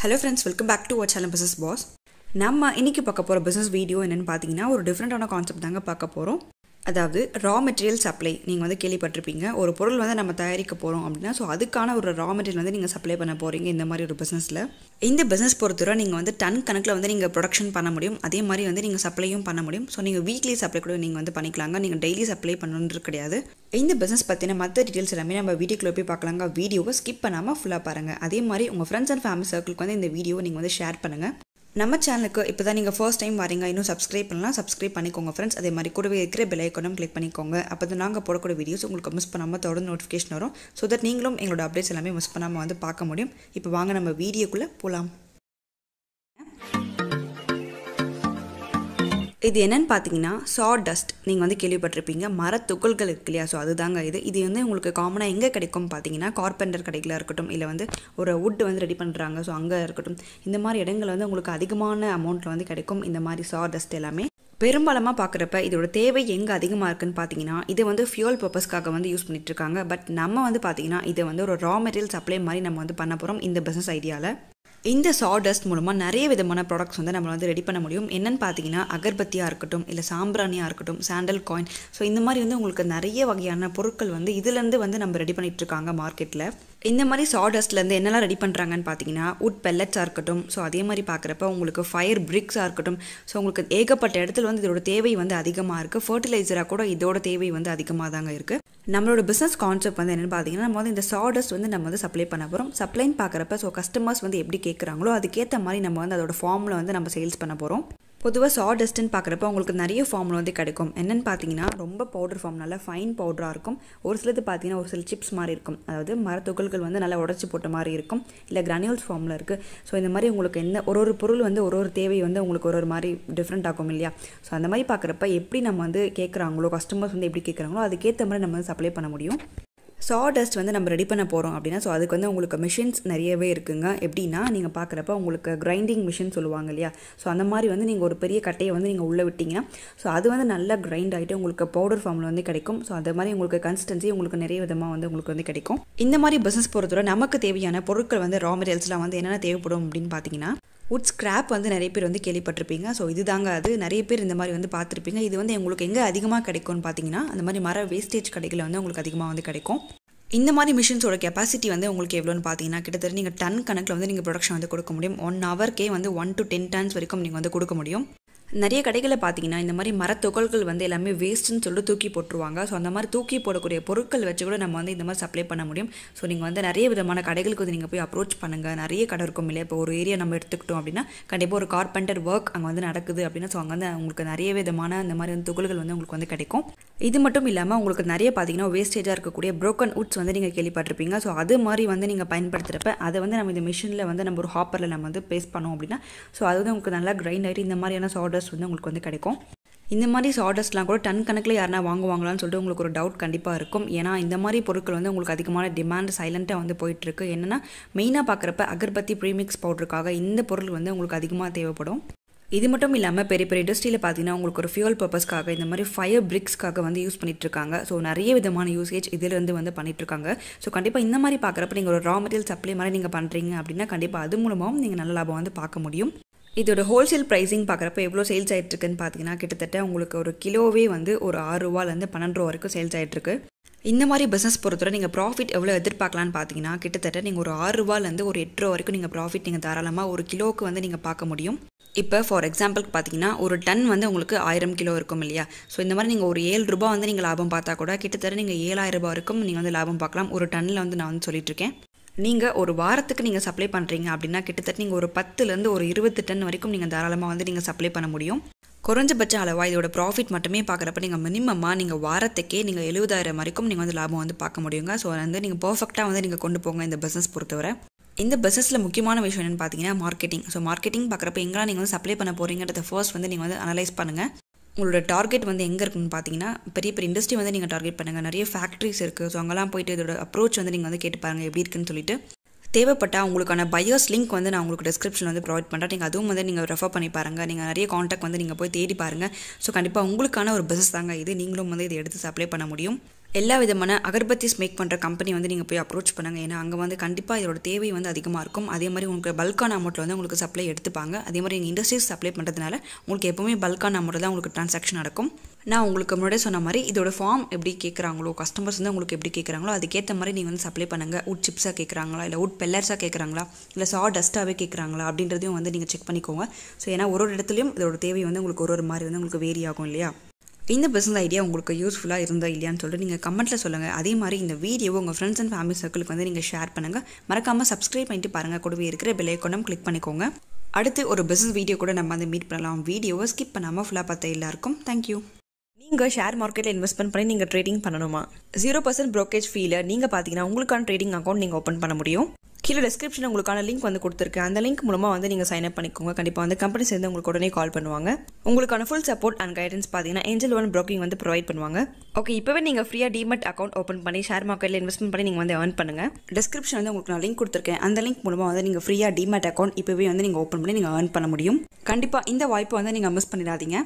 Hello friends, welcome back to our channel Business Boss. நம்ம இன்னைக்கு பார்க்க போற business வீடியோ என்னன்னு பாத்தீங்கன்னா ஒரு டிஃபரண்டான கான்செப்ட் தாங்க பார்க்க போறோம். அதாவது raw material supply. நீங்க வந்து கேள்விப்பட்டிருப்பீங்க. ஒரு பொருள் வந்து நம்ம தயாரிக்க போறோம் அப்படினா சோ அதுக்கான ஒரு raw material வந்து நீங்க சப்ளை பண்ண போறீங்க இந்த மாதிரி ஒரு businessல. இந்த business பொறுத்தவரை நீங்க வந்து டன் கணக்குல வந்து நீங்க ப்ரொடக்ஷன் பண்ண முடியும். அதே மாதிரி வந்து நீங்க சப்ளையும் பண்ண முடியும். சோ நீங்க வீக்லி சப்ளை கூட நீங்க வந்து பண்ணிக்கலாங்க. நீங்க டெய்லி சப்ளை பண்ணனும்ன்றது கிடையாது. இந்த business பத்தின மத்த டீடைல்ஸ் எல்லாமே நம்ம வீடியோக்குள்ள போய் பார்க்கலாங்க. வீடியோவை ஸ்கிப் பண்ணாம ஃபுல்லா பாருங்க. அதே மாதிரி உங்க friends and family circle-க்கு வந்து இந்த வீடியோவை நீங்க வந்து ஷேர் பண்ணுங்க. நம்ம சேனலுக்கு இப்போதான் நீங்கள் ஃபர்ஸ்ட் டைம் வரீங்க இன்னும் சப்ஸ்கிரைப் பண்ணலாம் சப்ஸ்கிரைப் பண்ணிக்கோங்க ஃப்ரெண்ட்ஸ். அதே மாதிரி கூடவே இருக்கிற பெல் ஐக்கானும் கிளிக் பண்ணிக்கோங்க. அப்போ தான் நாங்கள் போடக்கூடிய வீடியோஸ் உங்களுக்கு மிஸ் பண்ணாமல் தொடர்ந்து நோட்டிஃபிகேஷன் வரும். ஸோ தட் நீங்களும் எங்களோட அப்டேட்ஸ் எல்லாமே மிஸ் பண்ணாமல் வந்து பார்க்க முடியும். இப்போ வாங்க நம்ம வீடியோக்குள்ளே போகலாம். இது என்னன்னு பார்த்தீங்கன்னா sawdust. நீங்கள் வந்து கேள்விப்பட்டிருப்பீங்க மரத்துகள்கள் இருக்கு இல்லையா? ஸோ அதுதாங்க இது வந்து உங்களுக்கு காமனாக எங்கே கிடைக்கும் பார்த்தீங்கன்னா கார்பெண்டர் கடைகளாக இருக்கட்டும் இல்லை வந்து ஒரு வுட் வந்து ரெடி பண்ணுறாங்க ஸோ அங்கே இருக்கட்டும் இந்த மாதிரி இடங்கள் வந்து உங்களுக்கு அதிகமான அமௌண்ட்டில் வந்து கிடைக்கும் இந்த மாதிரி sawdust எல்லாமே. பெரும்பாலமாக பார்க்குறப்ப இதோட தேவை எங்கே அதிகமாக இருக்குன்னு பார்த்தீங்கன்னா இது வந்து ஃபியூல் பர்பஸ்க்காக வந்து யூஸ் பண்ணிட்டு இருக்காங்க. பட் நம்ம வந்து பார்த்தீங்கன்னா இதை வந்து ஒரு ரா மெட்டீரியல் சப்ளை மாதிரி நம்ம வந்து பண்ண போகிறோம் இந்த பிஸ்னஸ் ஐடியாவில். இந்த sawdust மூலமாக நிறைய விதமான ப்ராடக்ட்ஸ் வந்து நம்ம வந்து ரெடி பண்ண முடியும். என்னன்னு பார்த்தீங்கன்னா அகர்பத்தியாக இருக்கட்டும் இல்லை சாம்பிராணியாக இருக்கட்டும் சாண்டல் காயின் ஸோ இந்த மாதிரி வந்து உங்களுக்கு நிறைய வகையான பொருட்கள் வந்து இதுலேருந்து வந்து நம்ம ரெடி பண்ணிட்டு இருக்காங்க மார்க்கெட்டில். இந்த மாதிரி sawdustலேருந்து என்னெல்லாம் ரெடி பண்ணுறாங்கன்னு பார்த்தீங்கன்னா வுட் பெல்லட்ஸாக இருக்கட்டும் ஸோ அதே மாதிரி பார்க்குறப்ப உங்களுக்கு ஃபயர் பிரிக்ஸாக இருக்கட்டும் ஸோ உங்களுக்கு ஏகப்பட்ட இடத்துல வந்து இதோட தேவை வந்து அதிகமாக இருக்குது. ஃபர்டிலைசராக கூட இதோட தேவை வந்து அதிகமாக தாங்க இருக்குது. நம்மளோட பிஸ்னஸ் கான்செப்ட் வந்து என்னென்னு பார்த்தீங்கன்னா நம்ம வந்து இந்த sawdust வந்து நம்ம வந்து சப்ளை பண்ண போகிறோம். சப்ளைன்னு பார்க்குறப்ப ஸோ கஸ்டமர்ஸ் வந்து எப்படி கேட்குறாங்களோ அதுக்கேற்ற மாதிரி நம்ம வந்து அதோட ஃபார்மில் வந்து நம்ம சேல்ஸ் பண்ண போகிறோம். பொதுவாக sawdustன்னு பார்க்குறப்ப உங்களுக்கு நிறைய ஃபார்மில் வந்து கிடைக்கும். என்னென்னு பார்த்தீங்கன்னா ரொம்ப பவுடர் ஃபார்ம் நல்லா ஃபைன் பவுடராக இருக்கும். ஒரு சிலது பார்த்தீங்கன்னா ஒரு சில சிப்ஸ் மாதிரி இருக்கும். அதாவது மரத்துகள்கள் வந்து நல்லா உடச்சி போட்ட மாதிரி இருக்கும். இல்லை கிரானியூல்ஸ் ஃபார்மில் இருக்குது. ஸோ இந்த மாதிரி உங்களுக்கு எந்த ஒரு பொருள் வந்து ஒரு தேவை வந்து உங்களுக்கு ஒரு மாதிரி டிஃப்ரெண்ட் ஆகும் இல்லையா? ஸோ அந்த மாதிரி பார்க்குறப்ப எப்படி நம்ம வந்து கேட்குறாங்களோ கஸ்டமர்ஸ் வந்து எப்படி கேட்குறாங்களோ அதுக்கேற்ற மாதிரி நம்ம வந்து சப்ளை பண்ண முடியும். sawdust வந்து நம்ம ரெடி பண்ண போகிறோம் அப்படின்னா ஸோ அதுக்கு வந்து உங்களுக்கு மிஷின்ஸ் நிறையவே இருக்குங்க. எப்படின்னா நீங்கள் பார்க்குறப்ப உங்களுக்கு கிரைண்டிங் மிஷின் சொல்லுவாங்க இல்லையா? ஸோ அந்த மாதிரி வந்து நீங்கள் ஒரு பெரிய கட்டையை வந்து நீங்கள் உள்ளே விட்டிங்கன்னா ஸோ அது வந்து நல்லா கிரைண்ட் ஆகிட்டு உங்களுக்கு பவுடர் ஃபார்மில் வந்து கிடைக்கும். ஸோ அது மாதிரி உங்களுக்கு கன்சிஸ்டன்சி உங்களுக்கு நிறைய விதமாக வந்து உங்களுக்கு வந்து கிடைக்கும். இந்த மாதிரி பிஸ்னஸ் பொறுத்தவரை நமக்கு தேவையான பொருட்கள் வந்து ரா மெட்டீரியல்ஸ்லாம் வந்து என்னென்ன தேவைப்படும் அப்படின்னு பார்த்தீங்கன்னா வுட் ஸ்கிராப் வந்து நிறைய பேர் வந்து கேள்விப்பட்டிருப்பீங்க. ஸோ இதுதாங்க அது நிறைய பேர் இந்த மாதிரி வந்து பார்த்துருப்பீங்க. இது வந்து உங்களுக்கு எங்கே அதிகமாக கிடைக்கும்னு பார்த்தீங்கன்னா அந்த மாதிரி மர வேஸ்டேஜ் கடைகளில் வந்து உங்களுக்கு அதிகமாக வந்து கிடைக்கும். இந்த மாதிரி மிஷின்ஸோட கெப்பாசிட்டி வந்து உங்களுக்கு எவ்வளோன்னு பார்த்தீங்கன்னா கிட்டத்தட்ட நீங்கள் டன் கணக்கில் வந்து நீங்கள் ப்ரொடக்ஷன் வந்து கொடுக்க முடியும். 1 ஹவர்க்கே வந்து 1 to 10 tons வரைக்கும் நீங்கள் வந்து கொடுக்க முடியும். நிறைய கடைகளில் பார்த்தீங்கன்னா இந்த மாதிரி மரத்துகள்கள் வந்து எல்லாமே வேஸ்ட்டுன்னு சொல்லிட்டு தூக்கி போட்டுருவாங்க. ஸோ அந்த மாதிரி தூக்கி போடக்கூடிய பொருட்கள் வச்சு கூட நம்ம வந்து இந்த மாதிரி சப்ளை பண்ண முடியும். ஸோ நீங்கள் வந்து நிறைய விதமான கடைகளுக்கு வந்து நீங்கள் போய் அப்ரோச் பண்ணுங்கள். நிறைய கடை இருக்கும் இல்லையா? இப்போ ஒரு ஏரியா நம்ம எடுத்துக்கிட்டோம் அப்படின்னா கண்டிப்பாக ஒரு கார்பெண்டர் ஒர்க் அங்கே வந்து நடக்குது அப்படின்னா ஸோ அங்கே வந்து உங்களுக்கு நிறைய விதமான இந்த மாதிரி வந்து துகள்கள் வந்து உங்களுக்கு வந்து கிடைக்கும். இது மட்டும் இல்லாமல் உங்களுக்கு நிறைய பார்த்தீங்கன்னா வேஸ்டேஜாக இருக்கக்கூடிய ப்ரோக்கன் வுட்ஸ் வந்து நீங்கள் கேள்விப்பட்டிருப்பீங்க. ஸோ அது மாதிரி வந்து நீங்கள் பயன்படுத்துகிறப்ப அதை வந்து நம்ம இந்த மிஷினில் வந்து நம்ம ஒரு ஹாப்பரில் நம்ம வந்து பேஸ்ட் பண்ணோம் அப்படின்னா ஸோ அது வந்து உங்களுக்கு நல்லா கிரைண்ட் ஆகிட்டு இந்த மாதிரியான sawdust வந்து உங்களுக்கு வந்து கிடைக்கும். இந்த மாதிரி sawdustலாம் கூட டன் கணக்கில் யாருனா வாங்குவாங்களான்னு சொல்லிட்டு உங்களுக்கு ஒரு டவுட் கண்டிப்பாக இருக்கும். ஏன்னா இந்த மாதிரி பொருட்கள் வந்து உங்களுக்கு அதிகமான டிமாண்ட் சைலண்ட்டாக வந்து போயிட்டுருக்கு. என்னென்னா மெயினாக பார்க்குறப்ப அகர்பத்தி ப்ரீமிக்ஸ் பவுடருக்காக இந்த பொருள் வந்து உங்களுக்கு அதிகமாக தேவைப்படும். இது மட்டும் இல்லாமல் பெரிய பெரிய இண்டஸ்ட்ரியில் பார்த்தீங்கன்னா உங்களுக்கு ஒரு ஃபியூல் பர்பஸ்க்காக இந்த மாதிரி ஃபயர் பிரிக்ஸ்க்காக வந்து யூஸ் பண்ணிட்டு இருக்காங்க. ஸோ நிறைய விதமான யூசேஜ் இதிலிருந்து வந்து பண்ணிட்டு இருக்காங்க. ஸோ கண்டிப்பாக இந்த மாதிரி பார்க்குறப்ப நீங்கள் ஒரு ரா மெட்டீரியல் சப்ளை மாதிரி நீங்கள் பண்ணுறீங்க அப்படின்னா கண்டிப்பாக அது மூலமாகவும் நீங்கள் நல்ல லாபம் வந்து பார்க்க முடியும். இதோட ஹோல்சேல் ப்ரைஸிங் பார்க்குறப்ப எவ்வளோ சேல்ஸ் ஆகிட்டுருக்குன்னு பார்த்தீங்கன்னா கிட்டத்தட்ட உங்களுக்கு ஒரு கிலோவே வந்து ஒரு 6 ரூபாலேருந்து 12 ரூபா வரைக்கும் சேல்ஸ் ஆகிட்டுருக்கு. இந்த மாதிரி பிஸ்னஸ் பொறுத்தவரை நீங்கள் ப்ராஃபிட் எவ்வளோ எதிர்பார்க்கலான்னு பார்த்தீங்கன்னா கிட்டத்தட்ட நீங்கள் ஒரு 6 ரூபாலேருந்து ஒரு 8 ரூபா வரைக்கும் நீங்கள் ப்ராஃபிட் நீங்கள் தாராளமாக ஒரு கிலோவுக்கு வந்து நீங்கள் பார்க்க முடியும். இப்போ ஃபார் எக்ஸாம்பிளுக்கு பார்த்தீங்கன்னா ஒரு டன் வந்து உங்களுக்கு 1000 கிலோ இருக்கும் இல்லையா? ஸோ இந்த மாதிரி நீங்கள் ஒரு 7 ரூபா வந்து நீங்கள் லாபம் பார்த்தா கூட கிட்டத்தட்ட நீங்கள் 7000 ரூபா வரைக்கும் நீங்கள் வந்து லாபம் பார்க்கலாம் ஒரு டன்னில் வந்து நான் வந்து சொல்லிட்டு இருக்கேன். நீங்கள் ஒரு வாரத்துக்கு நீங்கள் சப்ளை பண்ணுறீங்க அப்படின்னா கிட்டத்தட்ட நீங்கள் ஒரு 10லேருந்து ஒரு 20 டன் வரைக்கும் நீங்கள் தாராளமாக வந்து நீங்கள் சப்ளை பண்ண முடியும். குறைஞ்சபட்ச அளவாக இதோட ப்ராஃபிட் மட்டுமே பார்க்குறப்ப நீங்கள் மினிமமாக நீங்கள் வாரத்துக்கே நீங்கள் 70,000 வரைக்கும் நீங்கள் வந்து லாபம் வந்து பார்க்க முடியுங்க. ஸோ வந்து நீங்கள் பர்ஃபெக்டாக வந்து நீங்கள் கொண்டு போங்க இந்த பிஸ்னஸ் பொறுத்தவரை. இந்த பிஸ்னஸில் முக்கியமான விஷயம் என்னென்னு பார்த்தீங்கன்னா மார்க்கெட்டிங். ஸோ மார்க்கெட்டிங் பார்க்குறப்ப எங்கெல்லாம் நீங்கள் வந்து சப்ளை பண்ண போகிறீங்கன்றத ஃபர்ஸ்ட் வந்து நீங்கள் வந்து அனலைஸ் பண்ணுங்கள். உங்களோட டார்கெட் வந்து எங்கே இருக்குன்னு பார்த்தீங்கன்னா பெரிய பெரிய இண்டஸ்ட்ரி வந்து நீங்கள் டார்கெட் பண்ணுங்கள். நிறைய ஃபேக்ட்ரிஸ் இருக்குது. ஸோ அங்கெல்லாம் போயிட்டு இதோட அப்ரோச் வந்து நீங்கள் வந்து கேட்டு பாருங்கள் எப்படி இருக்குன்னு சொல்லிட்டு. தேவைப்பட்டால் உங்களுக்கான பையர்ஸ் லிங்க் வந்து நான் உங்களுக்கு டிஸ்கிரிப்ஷன் வந்து ப்ரொவைட் பண்ணுறேன். நீங்கள் அதுவும் வந்து நீங்கள் ரெஃபர் பண்ணி பாருங்கள். நீங்கள் நிறைய காண்டாக்ட் வந்து நீங்கள் போய் தேடி பாருங்கள். ஸோ கண்டிப்பாக உங்களுக்கான ஒரு பிஸ்னஸ் தாங்க இது. நீங்களும் வந்து இதை எடுத்து சப்ளை பண்ண முடியும். எல்லா விதமான அகர்பத்திஸ் மேக் பண்ணுற கம்பெனி வந்து நீங்கள் போய் அப்ரோச் பண்ணுங்கள். ஏன்னா அங்கே வந்து கண்டிப்பாக இதோட தேவை வந்து அதிகமாக இருக்கும். அதே மாதிரி உங்களுக்கு பல்கான அமௌண்ட்டில் வந்து உங்களுக்கு சப்ளை எடுத்துப்பாங்க. அதே மாதிரி நீங்கள் இண்டஸ்ட்ரீஸ் சப்ளை பண்ணுறதுனால உங்களுக்கு எப்போவுமே பல்கான அமௌண்ட்டில் தான் உங்களுக்கு ட்ரான்சாக்ஷன் நடக்கும். நான் உங்களுக்கு முன்னாடியே சொன்ன மாதிரி இதோட ஃபார்ம் எப்படி கேட்குறாங்களோ, கஸ்டமர்ஸ் வந்து உங்களுக்கு எப்படி கேட்குறாங்களோ அதுக்கேற்ற மாதிரி நீங்கள் வந்து சப்ளை பண்ணுங்கள். உட் சிப்ஸாக கேட்குறாங்களா, இல்லை உட் பெல்லர்ஸாக கேட்குறாங்களா, இல்லை சா டஸ்ட்டாகவே கேட்குறாங்களா அப்படின்றதையும் வந்து நீங்கள் செக் பண்ணிக்கோங்க. ஸோ ஏன்னா ஒரு இடத்துலையும் இதோட தேவை வந்து உங்களுக்கு ஒரு மாதிரி வந்து உங்களுக்கு வேரி ஆகும் இல்லையா. இந்த பிஸ்னஸ் ஐடியா உங்களுக்கு யூஸ்ஃபுல்லாக இருந்தா இல்லையான்னு சொல்லிட்டு நீங்கள் கமெண்ட்டில் சொல்லுங்கள். அதே மாதிரி இந்த வீடியோவை உங்கள் ஃப்ரெண்ட்ஸ் அண்ட் ஃபேமிலி சர்க்கிளுக்கு வந்து நீங்கள் ஷேர் பண்ணுங்கள். மறக்காமல் சப்ஸ்கிரைப் பண்ணிட்டு பாருங்கள். கூடவே இருக்கிற பெல் ஐகானும் கிளிக் பண்ணிக்கோங்க. அடுத்து ஒரு பிஸ்னஸ் வீடியோ கூட நம்ம வந்து மீட் பண்ணலாம். வீடியோவை ஸ்கிப் பண்ணாமல் ஃபுல்லாக பார்த்த எல்லாருக்கும் தேங்க்யூ. நீங்கள் ஷேர் மார்க்கெட்டில் இன்வெஸ்ட்மெண்ட் பண்ணி நீங்கள் ட்ரேடிங் பண்ணணுமா? 0% ப்ரோக்கேஜ் ஃபீல நீங்கள் பார்த்தீங்கன்னா உங்களுக்கான ட்ரேடிங் அக்கௌண்ட் நீங்கள் ஓப்பன் பண்ண முடியும். கீழே டிஸ்கிரிப்ஷன் உங்களுக்கான லிங்க் வந்து கொடுத்துருக்கேன். அந்த லிங்க் மூலமாக வந்து நீங்கள் சைன் அப் பண்ணிக்கோங்க. கண்டிப்பாக வந்து கம்பெனி சேர்ந்து உங்களுக்கு உடனே கால் பண்ணுவாங்க. உங்களுக்கான ஃபுல் சப்போர்ட் அண்ட் கைடன்ஸ் பார்த்தீங்கன்னா ஏஞ்சல் ஒன் ப்ரோக்கிங் வந்து ப்ரொவைட் பண்ணுவாங்க. ஓகே, இப்போவே நீங்கள் ஃப்ரீயாக டிமெட் அக்கௌண்ட் ஓப்பன் பண்ணி ஷேர் மார்க்கெட்டில் இன்வெஸ்ட்மெண்ட் பண்ணி நீங்கள் வந்து ஏர்ன் பண்ணுங்கள். டிஸ்கிரிப்ஷன் வந்து உங்களுக்கு நான் லிங்க் கொடுத்துருக்கேன். அந்த லிங்க் மூலமாக வந்து நீங்கள் ஃப்ரீயாக டிமெட் அக்கௌண்ட் இப்போவே வந்து நீங்கள் ஓப்பன் பண்ணி நீங்கள் ஏர்ன் பண்ண முடியும். கண்டிப்பாக இந்த வாய்ப்பை வந்து நீங்கள் மிஸ் பண்ணிடாதீங்க.